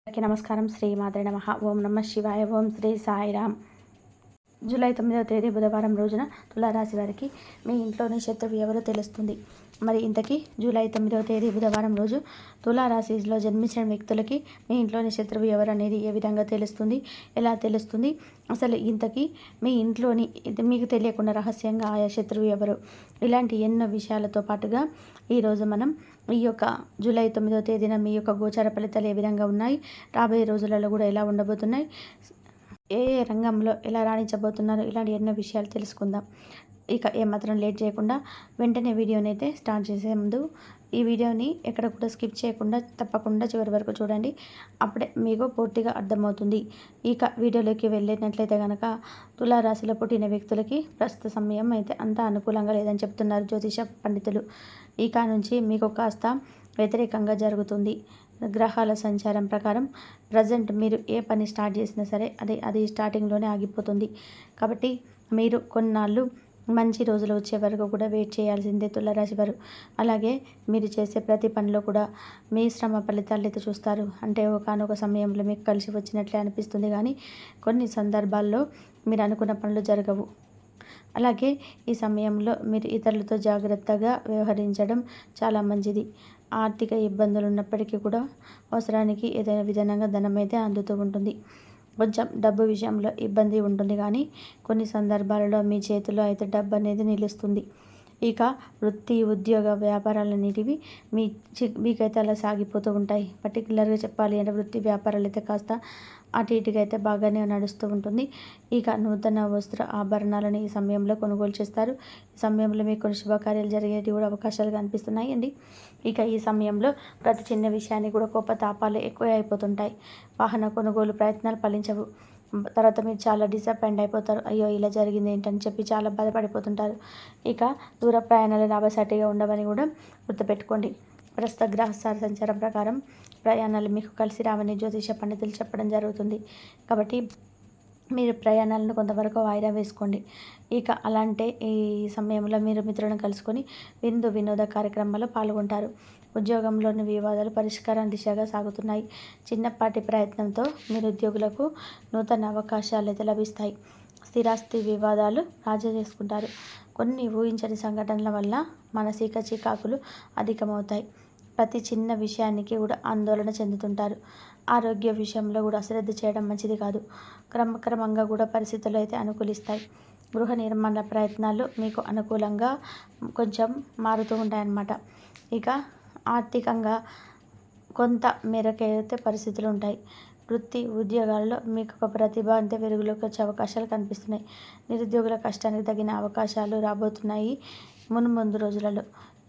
అందరికీ నమస్కారం. శ్రీ మాత్రే నమః. ఓం నమః శివాయ. ఓం శ్రీ సాయిరామ్. జూలై 9వ తేదీ బుధవారం రోజున తులారాశి వారికి మీ ఇంట్లోని శత్రువు ఎవరో తెలుస్తుంది. మరి ఇంతకీ జూలై 9వ తేదీ బుధవారం రోజు తులారాశిలో జన్మించిన వ్యక్తులకి మీ ఇంట్లోని శత్రువు ఎవరు అనేది ఏ విధంగా తెలుస్తుంది, ఎలా తెలుస్తుంది, అసలు ఇంతకీ మీ ఇంట్లోని మీకు తెలియకుండా రహస్యంగా ఆయా శత్రువు ఎవరు, ఇలాంటి ఎన్నో విషయాలతో పాటుగా ఈరోజు మనం ఈ యొక్క జూలై 9వ తేదీన మీ యొక్క గోచార ఫలితాలు ఏ విధంగా ఉన్నాయి, రాబోయే రోజులలో కూడా ఎలా ఉండబోతున్నాయి, ఏ ఏ రంగంలో ఎలా రాణించబోతున్నారు, ఇలాంటి ఎన్నో విషయాలు తెలుసుకుందాం. ఇక ఏమాత్రం లేట్ చేయకుండా వెంటనే వీడియోని అయితే స్టార్ట్ చేసే ముందు ఈ వీడియోని ఎక్కడ కూడా స్కిప్ చేయకుండా తప్పకుండా చివరి వరకు చూడండి. అప్పుడే మీకు పూర్తిగా అర్థమవుతుంది. ఇక వీడియోలోకి వెళ్ళినట్లయితే కనుక తులారాశిలో పుట్టిన వ్యక్తులకి ప్రస్తుత సమయం అయితే అంత అనుకూలంగా లేదని చెప్తున్నారు జ్యోతిష పండితులు. ఇక నుంచి మీకు కాస్త వ్యతిరేకంగా జరుగుతుంది. గ్రహాల సంచారం ప్రకారం ప్రజెంట్ మీరు ఏ పని స్టార్ట్ చేసినా సరే అది స్టార్టింగ్లోనే ఆగిపోతుంది. కాబట్టి మీరు కొన్నాళ్ళు మంచి రోజులు వచ్చే వరకు కూడా వెయిట్ చేయాల్సిందే తులారాశి వారు. అలాగే మీరు చేసే ప్రతి పనిలో కూడా మీ శ్రమ ఫలితాలు అయితే చూస్తారు. అంటే ఒకానొక సమయంలో మీకు కలిసి వచ్చినట్లే అనిపిస్తుంది, కానీ కొన్ని సందర్భాల్లో మీరు అనుకున్న పనులు జరగవు. అలాగే ఈ సమయంలో మీరు ఇతరులతో జాగ్రత్తగా వ్యవహరించడం చాలా మంచిది. ఆర్థిక ఇబ్బందులు ఉన్నప్పటికీ కూడా అవసరానికి ఏదైనా విధానంగా ధనం అయితే అందుతూ ఉంటుంది. కొంచెం డబ్బు విషయంలో ఇబ్బంది ఉంటుంది, కానీ కొన్ని సందర్భాలలో మీ చేతిలో అయితే డబ్బు అనేది నిలుస్తుంది. ఇక వృత్తి, ఉద్యోగ, వ్యాపారాలన్నిటివి మీకైతే అలా సాగిపోతూ ఉంటాయి. పర్టికులర్గా చెప్పాలి అంటే వృత్తి వ్యాపారాలు అయితే కాస్త అటు ఇటుగా అయితే బాగానే నడుస్తూ ఉంటుంది. ఇక నూతన వస్త్ర ఆభరణాలను ఈ సమయంలో కొనుగోలు చేస్తారు. ఈ సమయంలో మీకు కొన్ని శుభకార్యాలు జరిగేవి కూడా అవకాశాలు కనిపిస్తున్నాయి అండి. ఇక ఈ సమయంలో ప్రతి చిన్న విషయాన్ని కూడా కోపతాపాలు ఎక్కువ అయిపోతుంటాయి. వాహన కొనుగోలు ప్రయత్నాలు ఫలించవు. తర్వాత మీరు చాలా డిసప్పాయింట్ అయిపోతారు. అయ్యో ఇలా జరిగింది ఏంటని చెప్పి చాలా బాధపడిపోతుంటారు. ఇక దూర ప్రయాణాలు లాభసాటిగా ఉండవని కూడా గుర్తుపెట్టుకోండి. ప్రస్తుత గ్రహస్థాన సంచారం ప్రకారం ప్రయాణాలు మీకు కలిసి రావని జ్యోతిష పండితులు చెప్పడం జరుగుతుంది. కాబట్టి మీరు ప్రయాణాలను కొంతవరకు వాయిదా వేసుకోండి. ఇక అలాంటి ఈ సమయంలో మీరు మిత్రులను కలుసుకొని వినోద కార్యక్రమాల్లో పాల్గొంటారు. ఉద్యోగంలోని వివాదాలు పరిష్కారం దిశగా సాగుతున్నాయి. చిన్నపాటి ప్రయత్నంతో మీరు ఉద్యోగులకు నూతన అవకాశాలు అయితే లభిస్తాయి. స్థిరాస్తి వివాదాలు రాజీ చేసుకుంటారు. కొన్ని ఊహించని సంఘటనల వల్ల మానసిక చికాకులు అధికమవుతాయి. ప్రతి చిన్న విషయానికి కూడా ఆందోళన చెందుతుంటారు. ఆరోగ్య విషయంలో కూడా అశ్రద్ధ చేయడం మంచిది కాదు. క్రమక్రమంగా కూడా పరిస్థితులు అయితే అనుకూలిస్తాయి. గృహ నిర్మాణ ప్రయత్నాలు మీకు అనుకూలంగా కొంచెం మారుతూ ఉంటాయన్నమాట. ఇక ఆర్థికంగా కొంత మేరకైతే పరిస్థితులు ఉంటాయి. వృత్తి ఉద్యోగాల్లో మీకు ఒక ప్రతిభ అంతే వెలుగులోకి వచ్చే అవకాశాలు కనిపిస్తున్నాయి. నిరుద్యోగుల కష్టానికి తగిన అవకాశాలు రాబోతున్నాయి ముందు రోజులలో.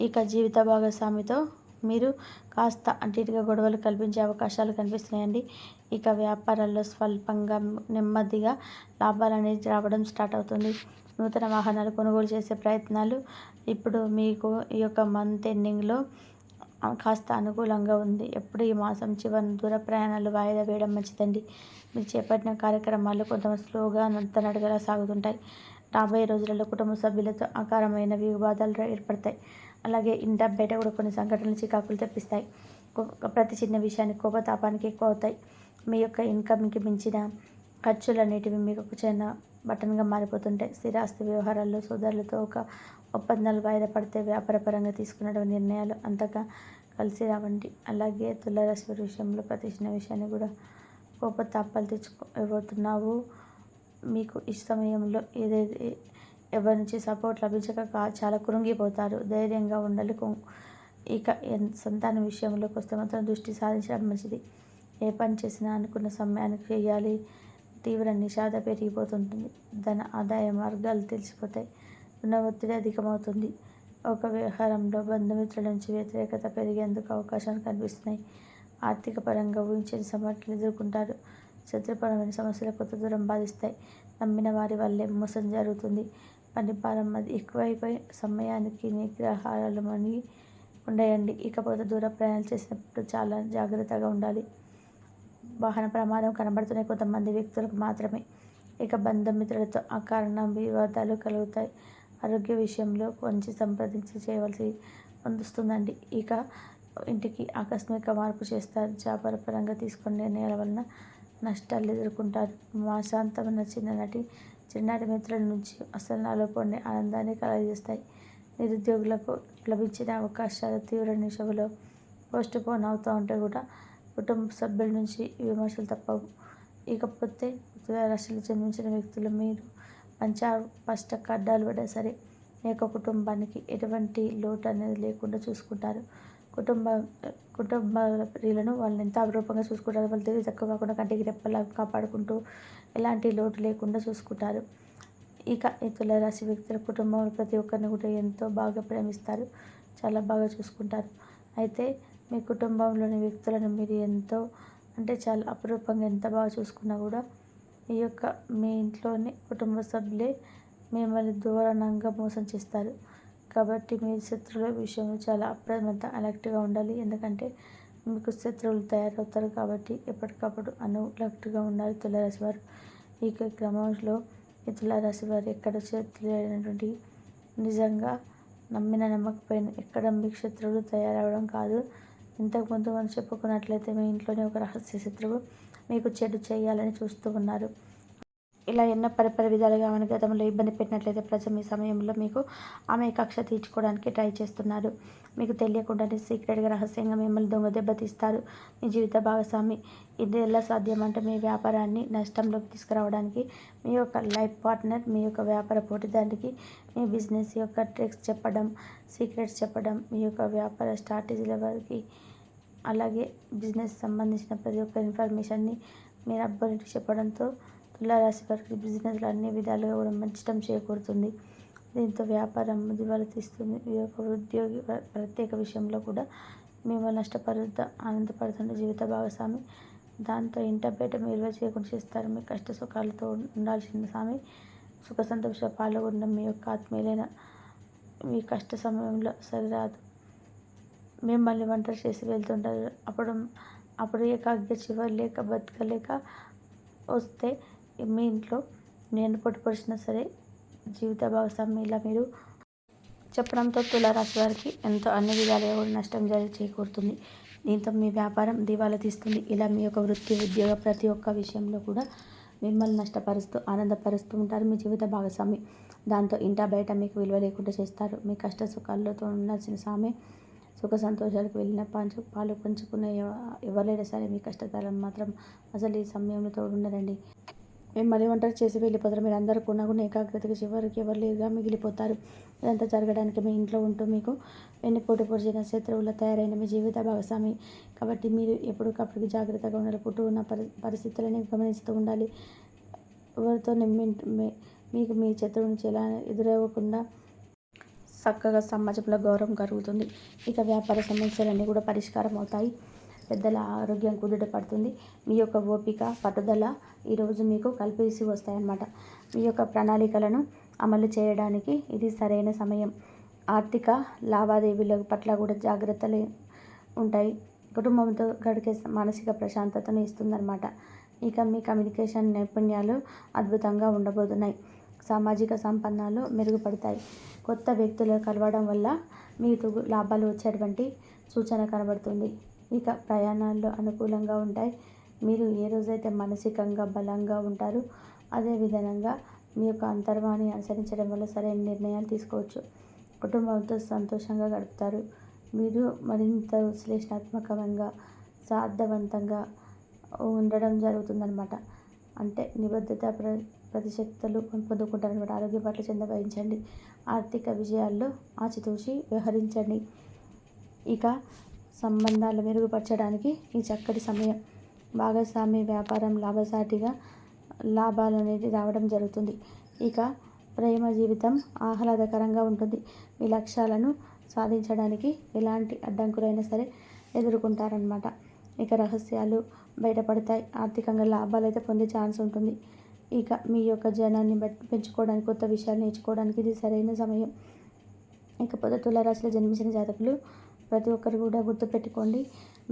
ఇక జీవిత భాగస్వామితో మీరు కాస్త అటు ఇటుగా గొడవలు కల్పించే అవకాశాలు కనిపిస్తున్నాయండి. ఇక వ్యాపారాల్లో స్వల్పంగా నెమ్మదిగా లాభాలు అనేది రావడం స్టార్ట్ అవుతుంది. నూతన వాహనాలు కొనుగోలు చేసే ప్రయత్నాలు ఇప్పుడు మీకు ఈ యొక్క మంత్ ఎండింగ్లో కాస్త అనుకూలంగా ఉంది. ఎప్పుడు ఈ మాసం చివరి దూర ప్రయాణాలు వాయిదా వేయడం మంచిదండి. మీరు చేపట్టిన కార్యక్రమాలు కొంత స్లోగా నడగలా సాగుతుంటాయి. రాబోయే రోజులలో కుటుంబ సభ్యులతో అకారమైన వివాదాలు ఏర్పడతాయి. అలాగే ఇంట బయట కూడా కొన్ని సంఘటనలు చికాకులు తెప్పిస్తాయి. ప్రతి చిన్న విషయానికి కోపతాపానికి ఎక్కువ అవుతాయి. మీ యొక్క ఇన్కమ్కి మించిన ఖర్చులు అనేటివి మీకు ఒక చిన్న బటన్గా మారిపోతుంటాయి. స్థిరాస్తి వ్యవహారాల్లో సోదరులతో ఒక ఒప్పందాలు వాయిదా పడితే వ్యాపారపరంగా తీసుకున్న నిర్ణయాలు అంతగా కలిసి రావండి. అలాగే తులారాశి విషయంలో ప్రతి చిన్న విషయాన్ని కూడా కోపతాపాలు తెచ్చుకోబోతున్నావు. మీకు ఈ సమయంలో ఎవరి నుంచి సపోర్ట్ లభించక చాలా కృంగిపోతారు. ధైర్యంగా ఉండాలి. ఇక సంతాన విషయంలోకి వస్తే మాత్రం దృష్టి సాధించడం మంచిది. ఏ పని చేసినా అనుకున్న సమయానికి చేయాలి. తీవ్ర నిషాద పెరిగిపోతుంటుంది. ధన ఆదాయ మార్గాలు తెలిసిపోతాయి. రుణ ఒత్తిడి అధికమవుతుంది. ఒక వ్యవహారంలో బంధుమిత్రుల నుంచి వ్యతిరేకత పెరిగేందుకు అవకాశాలు కనిపిస్తున్నాయి. ఆర్థిక పరంగా ఊహించని సమస్యలు ఎదుర్కొంటారు. శత్రుపరమైన సమస్యలు కొత్త దూరం బాధిస్తాయి. నమ్మిన వారి వల్లే మోసం జరుగుతుంది. పని భారం అది ఎక్కువైపోయి సమయానికి నిగ్రహాలు మని ఉండయండి. ఇకపోతే దూర ప్రయాణాలు చేసినప్పుడు చాలా జాగ్రత్తగా ఉండాలి. వాహన ప్రమాదం కనబడుతున్న కొంతమంది వ్యక్తులకు మాత్రమే. ఇక బంధుమిత్రులతో అకారణ వివాదాలు కలుగుతాయి. ఆరోగ్య విషయంలో కొంచెం సంప్రదించి చేయవలసి వస్తుందండి. ఇక ఇంటికి ఆకస్మిక మార్పు చేస్తారు. వ్యాపారపరంగా తీసుకునే నిర్ణయాల వలన నష్టాలు ఎదుర్కొంటారు. మాశాంతమైన చిన్ననాటి మిత్రుల నుంచి అసలు నాలో పొందే ఆనందాన్ని కలుగజేస్తాయి. నిరుద్యోగులకు లభించిన అవకాశాలు తీవ్ర నిశలో పోస్ట్ పోన్ అవుతూ ఉంటే కూడా కుటుంబ సభ్యుల నుంచి విమర్శలు తప్పవు. ఇకపోతే తులారాశిలో జన్మించిన వ్యక్తులు మీరు పంచ అడ్డాలు పడ్డా సరే మీ యొక్క కుటుంబానికి ఎటువంటి లోటు అనేది లేకుండా చూసుకుంటారు. కుటుంబ ప్రియులను వాళ్ళని ఎంత అపురూపంగా చూసుకుంటారు. వాళ్ళు తెలివి తక్కువ కాకుండా కంటికి రెప్పలా కాపాడుకుంటూ ఎలాంటి లోటు లేకుండా చూసుకుంటారు. ఇక ఈ తులారాశి వ్యక్తుల కుటుంబంలో ప్రతి ఒక్కరిని కూడా ఎంతో బాగా ప్రేమిస్తారు, చాలా బాగా చూసుకుంటారు. అయితే మీ కుటుంబంలోని వ్యక్తులను మీరు ఎంతో అంటే చాలా అపురూపంగా ఎంత బాగా చూసుకున్నా కూడా మీ ఇంట్లోని కుటుంబ సభ్యులే మిమ్మల్ని దూరంగా మోసం చేస్తారు. కాబట్టి మీరు శత్రువుల విషయంలో చాలా అలర్ట్గా ఉండాలి. ఎందుకంటే మీకు శత్రువులు తయారవుతారు. కాబట్టి ఎప్పటికప్పుడు అలర్ట్గా ఉండాలి తులారాశి వారు. ఈ క్రమంలో ఈ తులారాశి వారు ఎక్కడ తెలియనటువంటి నిజంగా నమ్మకపోయిన ఎక్కడ మీకు శత్రువులు తయారవడం కాదు. ఇంతకుముందు మనం చెప్పుకున్నట్లయితే మీ ఇంట్లోనే ఒక రహస్య శత్రువు మీకు చెడు చేయాలని చూస్తూ ఉన్నారు. ఇలా ఎన్నో పరిపరి విధాలుగా ఆమెను గతంలో ఇబ్బంది పెట్టినట్లయితే ప్రజలు ఈ సమయంలో మీకు ఆమె కక్ష తీర్చుకోవడానికి ట్రై చేస్తున్నారు. మీకు తెలియకుండానే సీక్రెట్గా రహస్యంగా మిమ్మల్ని దొంగ దెబ్బతీస్తారు. మీ జీవిత భాగస్వామి ఇది ఎలా సాధ్యం అంటే మీ వ్యాపారాన్ని నష్టంలోకి తీసుకురావడానికి మీ యొక్క లైఫ్ పార్ట్నర్ మీ యొక్క వ్యాపార పోటీదారునికి మీ బిజినెస్ యొక్క ట్రిక్స్ చెప్పడం, సీక్రెట్స్ చెప్పడం, మీ యొక్క వ్యాపార స్ట్రాటజీల వారికి అలాగే బిజినెస్ సంబంధించిన ప్రతి ఒక్క ఇన్ఫర్మేషన్ని మీరు అబ్బాయికి చెప్పడంతో తులారాశి వారికి బిజినెస్లో అన్ని విధాలుగా కూడా నష్టం చేకూరుతుంది. దీంతో వ్యాపారం దివాలా తీస్తుంది. ఈ యొక్క ఉద్యోగి ప్రత్యేక విషయంలో కూడా మిమ్మల్ని నష్టపరుద్ద ఆనందపడుతున్న జీవిత భాగస్వామి దాంతో ఇంట బయట మీరు చేయకుండా చేస్తారు. మీ కష్ట సుఖాలతో ఉండాల్సిన స్వామి సుఖ సంతోష పాల్గొన్న మీ యొక్క ఆత్మీయులైన మీ కష్ట సమయంలో సరిరాదు మిమ్మల్ని ఒంటరి చేసి వెళ్తుంటారు. అప్పుడు ఏకాగ్ర చివరిలేక బతకలేక వస్తే మీ ఇంట్లో నేను పొడిచినా సరే జీవిత భాగస్వామి ఇలా మీరు చెప్పడంతో తులారాశి వారికి ఎంతో అన్ని విధాలుగా కూడా నష్టం చేకూరుతుంది. దీంతో మీ వ్యాపారం దివాలా తీస్తుంది. ఇలా మీ యొక్క వృత్తి ఉద్యోగ ప్రతి ఒక్క విషయంలో కూడా మిమ్మల్ని నష్టపరుస్తూ ఆనందపరుస్తూ ఉంటారు మీ జీవిత భాగస్వామి. దాంతో ఇంటా బయట మీకు విలువ లేకుండా చేస్తారు. మీ కష్ట సుఖాలతో ఉండాల్సిన స్వామి సుఖ సంతోషాలకు వెళ్ళిన పాలు పంచుకునే ఎవరైనా సరే మీ కష్టకాలం మాత్రం అసలు ఈ సమయంలో తోడుండరండి. మిమ్మల్ని ఒంటరి చేసి వెళ్ళిపోతారు. మీరు అందరూ కూడా ఏకాగ్రతకి చివరికి ఎవరు లేరుగా మిగిలిపోతారు. ఇదంతా జరగడానికి మీ ఇంట్లో ఉంటూ మీకు వెన్నుపోటు పొడిచిన శత్రువుల తయారైన మీ జీవిత భాగస్వామి. కాబట్టి మీరు ఎప్పటికప్పుడు జాగ్రత్తగా ఉండాలి. పుట్టు ఉన్న పరిస్థితులని గమనిస్తూ ఉండాలి. ఎవరితో మీకు మీ శత్రువు నుంచి ఎలా ఎదురవ్వకుండా చక్కగా సమాజంలో గౌరవం కలుగుతుంది. ఇక వ్యాపార సమస్యలన్నీ కూడా పరిష్కారం అవుతాయి. పెద్దల ఆరోగ్యం కుదుట పడుతుంది. మీ యొక్క ఓపిక పట్టుదల ఈరోజు మీకు కలిసి వస్తాయన్నమాట. మీ యొక్క ప్రణాళికలను అమలు చేయడానికి ఇది సరైన సమయం. ఆర్థిక లావాదేవీల పట్ల కూడా జాగ్రత్తలు ఉంటాయి. కుటుంబంతో గడికే మానసిక ప్రశాంతతను ఇస్తుందన్నమాట. ఇక మీ కమ్యూనికేషన్ నైపుణ్యాలు అద్భుతంగా ఉండబోతున్నాయి. సామాజిక సంపన్నాలు మెరుగుపడతాయి. కొత్త వ్యక్తులు కలవడం వల్ల మీకు లాభాలు వచ్చేటువంటి సూచన కనబడుతుంది. ఇక ప్రయాణాల్లో అనుకూలంగా ఉంటాయి. మీరు ఏ రోజైతే మానసికంగా బలంగా ఉంటారో అదే విధంగా మీ యొక్క అంతర్వాణి అనుసరించడం వల్ల సరైన నిర్ణయాలు తీసుకోవచ్చు. కుటుంబంతో సంతోషంగా గడుపుతారు. మీరు మరింత విశ్లేషణాత్మకంగా సార్థవంతంగా ఉండడం జరుగుతుందన్నమాట. అంటే నిబద్ధత ప్రతిశక్తులు పొందుకుంటారనమాట. ఆరోగ్య పట్ల చింత వహించండి. ఆర్థిక విజయాల్లో ఆచితూచి వ్యవహరించండి. ఇక సంబంధాలు మెరుగుపరచడానికి ఈ చక్కటి సమయం. భాగస్వామి వ్యాపారం లాభసాటిగా లాభాలు అనేది రావడం జరుగుతుంది. ఇక ప్రేమ జీవితం ఆహ్లాదకరంగా ఉంటుంది. మీ లక్ష్యాలను సాధించడానికి ఎలాంటి అడ్డంకులైనా సరే ఎదుర్కొంటారనమాట. ఇక రహస్యాలు బయటపడతాయి. ఆర్థికంగా లాభాలు అయితే పొందే ఛాన్స్ ఉంటుంది. ఇక మీ యొక్క జనాన్ని పెంచుకోవడానికి కొత్త విషయాలు నేర్చుకోవడానికి ఇది సరైన సమయం. ఇకపోతే తులారాశిలో జన్మించిన జాతకులు ప్రతి ఒక్కరు కూడా గుర్తుపెట్టుకోండి.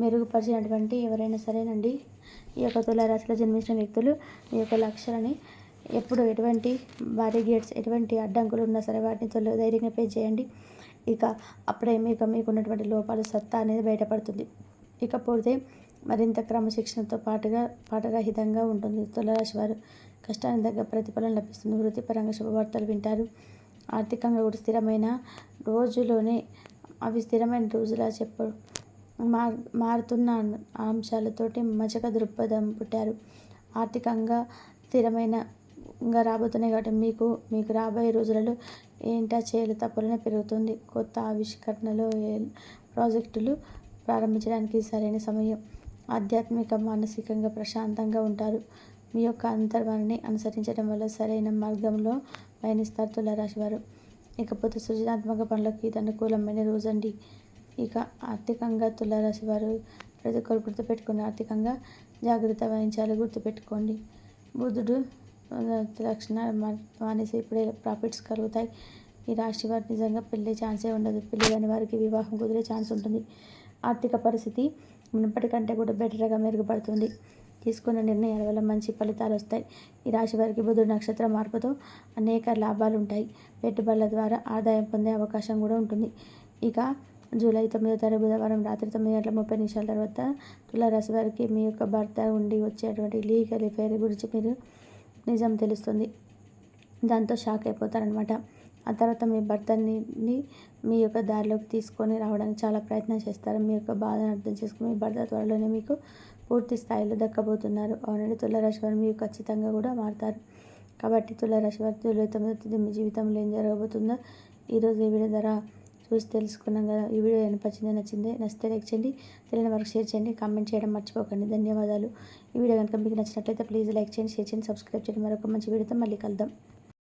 మెరుగుపరిచినటువంటి ఎవరైనా సరేనండి ఈ యొక్క తులారాశిలో జన్మించిన వ్యక్తులు ఈ యొక్క లక్ష్యాలని ఎప్పుడు ఎటువంటి బారిగేట్స్ ఎటువంటి అడ్డంకులు ఉన్నా సరే వాటిని ధైర్యంగా ఫేస్ చేయండి. ఇక అప్పుడే మీకున్నటువంటి లోపాలు సత్తా అనేది బయటపడుతుంది. ఇకపోతే మరింత క్రమశిక్షణతో పాఠరహితంగా ఉంటుంది. తులారాశి వారు కష్టానికి తగ్గ ప్రతిఫలం లభిస్తుంది. వృత్తిపరంగా శుభవార్తలు వింటారు. ఆర్థికంగా కూడా స్థిరమైన రోజులా మారుతున్న అంశాలతోటి మచక దృక్పథం పుట్టారు. ఆర్థికంగా స్థిరమైనగా రాబోతున్నాయి కాబట్టి మీకు రాబోయే రోజులలో ఏంటా చేయలు తప్పులనే పెరుగుతుంది. కొత్త ఆవిష్కరణలు ప్రాజెక్టులు ప్రారంభించడానికి సరైన సమయం. ఆధ్యాత్మిక మానసికంగా ప్రశాంతంగా ఉంటారు. మీ యొక్క అంతర్వాణిని అనుసరించడం వల్ల సరైన మార్గంలో పయనిస్తారు తులారాశి వారు. ఇకపోతే సృజనాత్మక పనులకు ఇది అనుకూలమైన రోజండి. ఇక ఆర్థికంగా తులారాశి వారు ప్రతి ఒక్కరు గుర్తుపెట్టుకుని ఆర్థికంగా జాగ్రత్త వహించాలి. గుర్తుపెట్టుకోండి. బుధుడు లక్షణ మానేసి ఇప్పుడే ప్రాఫిట్స్ కలుగుతాయి. ఈ రాశి వారు నిజంగా పెళ్ళే ఛాన్సే ఉండదు. పెళ్ళి కాని వారికి వివాహం కుదిరే ఛాన్స్ ఉంటుంది. ఆర్థిక పరిస్థితి మునుపటికంటే కూడా బెటర్గా మెరుగుపడుతుంది. తీసుకున్న నిర్ణయాల వల్ల మంచి ఫలితాలు వస్తాయి. ఈ రాశి వారికి బుధుడు నక్షత్ర మార్పుతో అనేక లాభాలు ఉంటాయి. పెట్టుబడుల ద్వారా ఆదాయం పొందే అవకాశం కూడా ఉంటుంది. ఇక జూలై 9వ తారీఖు బుధవారం రాత్రి 9:30 తర్వాత తులారాశి వారికి మీ యొక్క భర్త ఉండి వచ్చేటువంటి లీగల్ ఎఫైర్ గురించి మీరు నిజం తెలుస్తుంది. దాంతో షాక్ అయిపోతారనమాట. ఆ తర్వాత మీ భర్తని మీ యొక్క దారిలోకి తీసుకొని రావడానికి చాలా ప్రయత్నం చేస్తారు. మీ యొక్క బాధను అర్థం చేసుకుని మీ భర్త త్వరలోనే మీకు పూర్తి స్థాయిలో దక్కబోతున్నారు. అవునండి, తులారాశి వారు మీకు ఖచ్చితంగా కూడా మారుతారు. కాబట్టి తులారాశి వారు జూలై 9వ తేదీ మీ జీవితంలో ఏం జరగబోతుందో ఈరోజు ఈ వీడియో ద్వారా చూసి తెలుసుకున్నాం కదా. ఈ వీడియో నచ్చితే లైక్ చేయండి, తెలియని వరకు షేర్ చేయండి, కామెంట్ చేయడం మర్చిపోకండి. ధన్యవాదాలు. ఈ వీడియో కనుక మీకు నచ్చినట్లయితే ప్లీజ్ లైక్ చేయండి, షేర్ చేయండి, సబ్స్క్రైబ్ చేయండి. మరొక మంచి వీడియోతో మళ్ళీ కలుద్దాం.